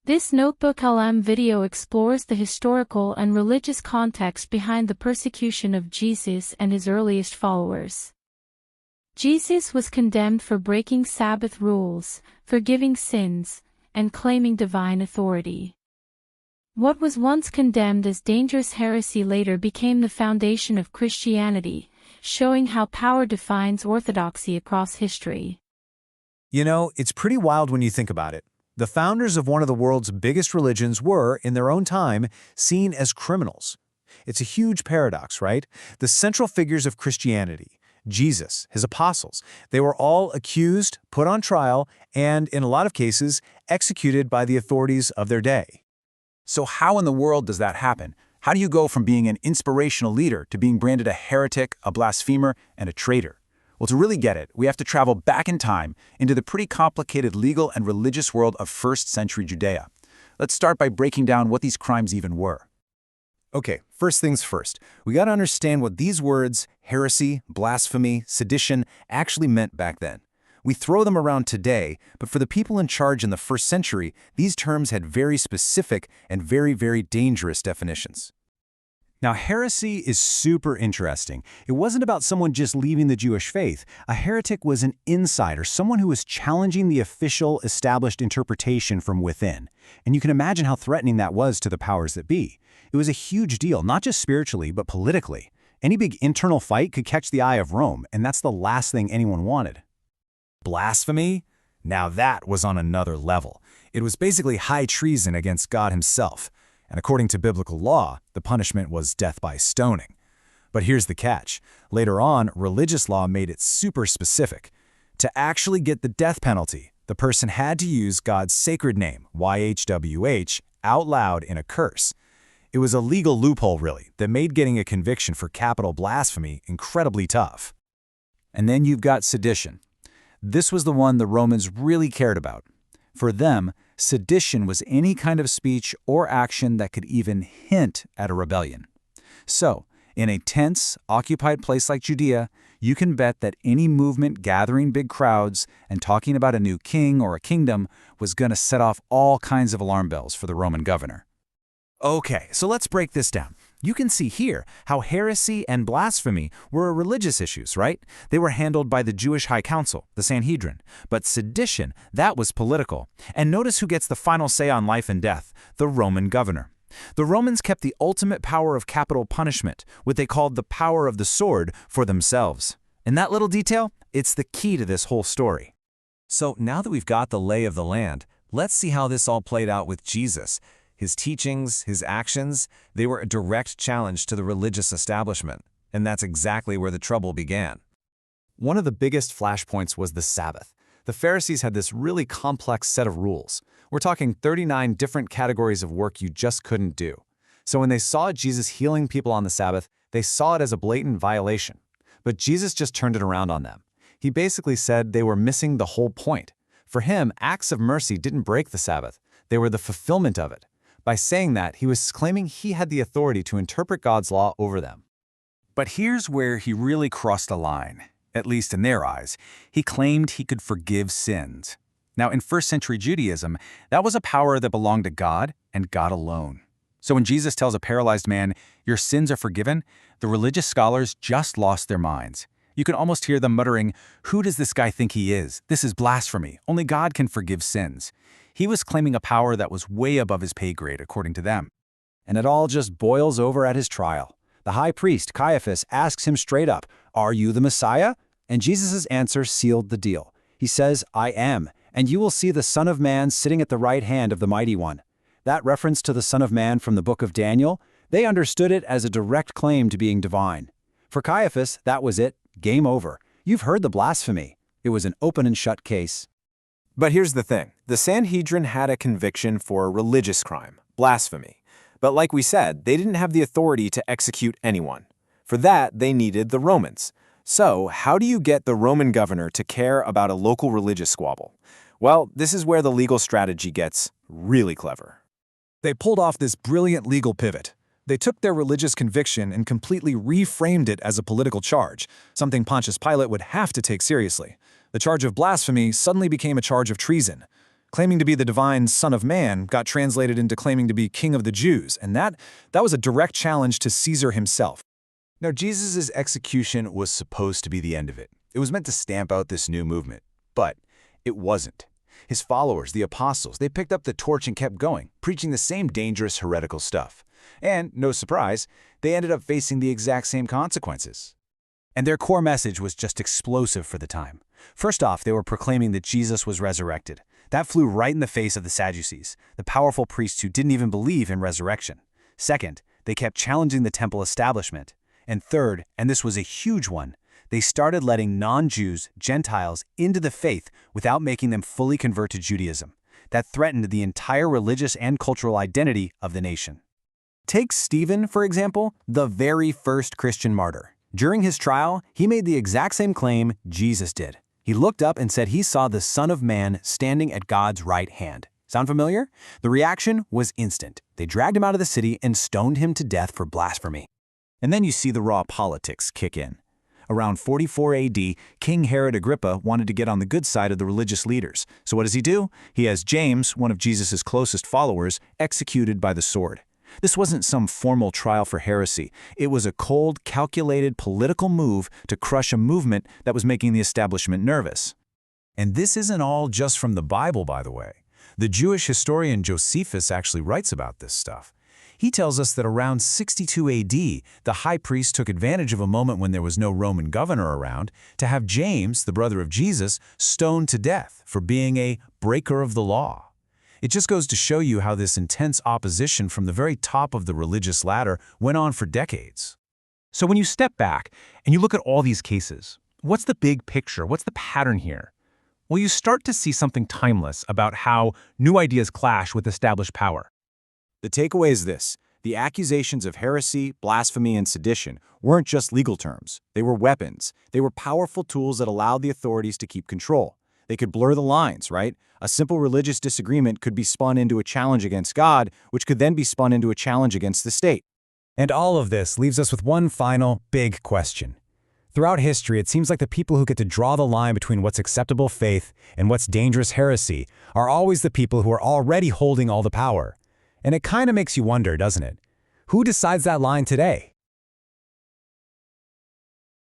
This Notebook LM video explores the historical and religious context behind the persecution of Jesus and his earliest followers. Jesus was condemned for breaking Sabbath rules, forgiving sins, and claiming divine authority. What was once condemned as dangerous heresy later became the foundation of Christianity, showing how power defines orthodoxy across history. You know, it's pretty wild when you think about it. The founders of one of the world's biggest religions were, in their own time, seen as criminals. It's a huge paradox, right? The central figures of Christianity, Jesus, his apostles, they were all accused, put on trial, and, in a lot of cases, executed by the authorities of their day. So how in the world does that happen? How do you go from being an inspirational leader to being branded a heretic, a blasphemer, and a traitor? Well, to really get it, we have to travel back in time into the pretty complicated legal and religious world of first-century Judea. Let's start by breaking down what these crimes even were. Okay, first things first. We got to understand what these words, heresy, blasphemy, sedition, actually meant back then. We throw them around today, but for the people in charge in the first century, these terms had very specific and very, very dangerous definitions. Now, heresy is super interesting. It wasn't about someone just leaving the Jewish faith. A heretic was an insider, someone who was challenging the official, established interpretation from within. And you can imagine how threatening that was to the powers that be. It was a huge deal, not just spiritually, but politically. Any big internal fight could catch the eye of Rome, and that's the last thing anyone wanted. Blasphemy? Now that was on another level. It was basically high treason against God himself. And according to biblical law, the punishment was death by stoning. But here's the catch. Later on, religious law made it super specific. To actually get the death penalty, the person had to use God's sacred name, YHWH, out loud in a curse. It was a legal loophole, really, that made getting a conviction for capital blasphemy incredibly tough. And then you've got sedition. This was the one the Romans really cared about. For them, sedition was any kind of speech or action that could even hint at a rebellion. So, in a tense, occupied place like Judea, you can bet that any movement gathering big crowds and talking about a new king or a kingdom was going to set off all kinds of alarm bells for the Roman governor. Okay, so let's break this down. You can see here how heresy and blasphemy were religious issues, right? They were handled by the Jewish High Council, the Sanhedrin. But sedition, that was political. And notice who gets the final say on life and death, the Roman governor. The Romans kept the ultimate power of capital punishment, what they called the power of the sword, for themselves. And that little detail, it's the key to this whole story. So now that we've got the lay of the land, let's see how this all played out with Jesus. His teachings, his actions, they were a direct challenge to the religious establishment, and that's exactly where the trouble began. One of the biggest flashpoints was the Sabbath. The Pharisees had this really complex set of rules. We're talking 39 different categories of work you just couldn't do. So when they saw Jesus healing people on the Sabbath, they saw it as a blatant violation. But Jesus just turned it around on them. He basically said they were missing the whole point. For him, acts of mercy didn't break the Sabbath. They were the fulfillment of it. By saying that, he was claiming he had the authority to interpret God's law over them. But here's where he really crossed a line, at least in their eyes. He claimed he could forgive sins. Now, in first-century Judaism, that was a power that belonged to God and God alone. So when Jesus tells a paralyzed man, "Your sins are forgiven," the religious scholars just lost their minds. You can almost hear them muttering, "Who does this guy think he is? This is blasphemy. Only God can forgive sins." He was claiming a power that was way above his pay grade, according to them. And it all just boils over at his trial. The high priest, Caiaphas, asks him straight up, "Are you the Messiah?" And Jesus' answer sealed the deal. He says, "I am, and you will see the Son of Man sitting at the right hand of the Mighty One." That reference to the Son of Man from the book of Daniel, they understood it as a direct claim to being divine. For Caiaphas, that was it. Game over. You've heard the blasphemy. It was an open and shut case. But here's the thing. The Sanhedrin had a conviction for a religious crime, blasphemy. But like we said, they didn't have the authority to execute anyone. For that, they needed the Romans. So, how do you get the Roman governor to care about a local religious squabble? Well, this is where the legal strategy gets really clever. They pulled off this brilliant legal pivot. They took their religious conviction and completely reframed it as a political charge, something Pontius Pilate would have to take seriously. The charge of blasphemy suddenly became a charge of treason. Claiming to be the divine Son of Man got translated into claiming to be King of the Jews, and that was a direct challenge to Caesar himself. Now, Jesus' execution was supposed to be the end of it. It was meant to stamp out this new movement, but it wasn't. His followers, the apostles, they picked up the torch and kept going, preaching the same dangerous heretical stuff. And, no surprise, they ended up facing the exact same consequences. And their core message was just explosive for the time. First off, they were proclaiming that Jesus was resurrected. That flew right in the face of the Sadducees, the powerful priests who didn't even believe in resurrection. Second, they kept challenging the temple establishment. And third, and this was a huge one, they started letting non-Jews, Gentiles, into the faith without making them fully convert to Judaism. That threatened the entire religious and cultural identity of the nation. Take Stephen, for example, the very first Christian martyr. During his trial, he made the exact same claim Jesus did. He looked up and said he saw the Son of Man standing at God's right hand. Sound familiar? The reaction was instant. They dragged him out of the city and stoned him to death for blasphemy. And then you see the raw politics kick in. Around 44 AD, King Herod Agrippa wanted to get on the good side of the religious leaders. So what does he do? He has James, one of Jesus' closest followers, executed by the sword. This wasn't some formal trial for heresy. It was a cold, calculated political move to crush a movement that was making the establishment nervous. And this isn't all just from the Bible, by the way. The Jewish historian Josephus actually writes about this stuff. He tells us that around 62 AD, the high priest took advantage of a moment when there was no Roman governor around to have James, the brother of Jesus, stoned to death for being a breaker of the law. It just goes to show you how this intense opposition from the very top of the religious ladder went on for decades. So when you step back and you look at all these cases, what's the big picture? What's the pattern here? Well, you start to see something timeless about how new ideas clash with established power. The takeaway is this: the accusations of heresy, blasphemy, and sedition weren't just legal terms. They were weapons. They were powerful tools that allowed the authorities to keep control. They could blur the lines, right? A simple religious disagreement could be spun into a challenge against God, which could then be spun into a challenge against the state. And all of this leaves us with one final, big question. Throughout history, it seems like the people who get to draw the line between what's acceptable faith and what's dangerous heresy are always the people who are already holding all the power. And it kind of makes you wonder, doesn't it? Who decides that line today?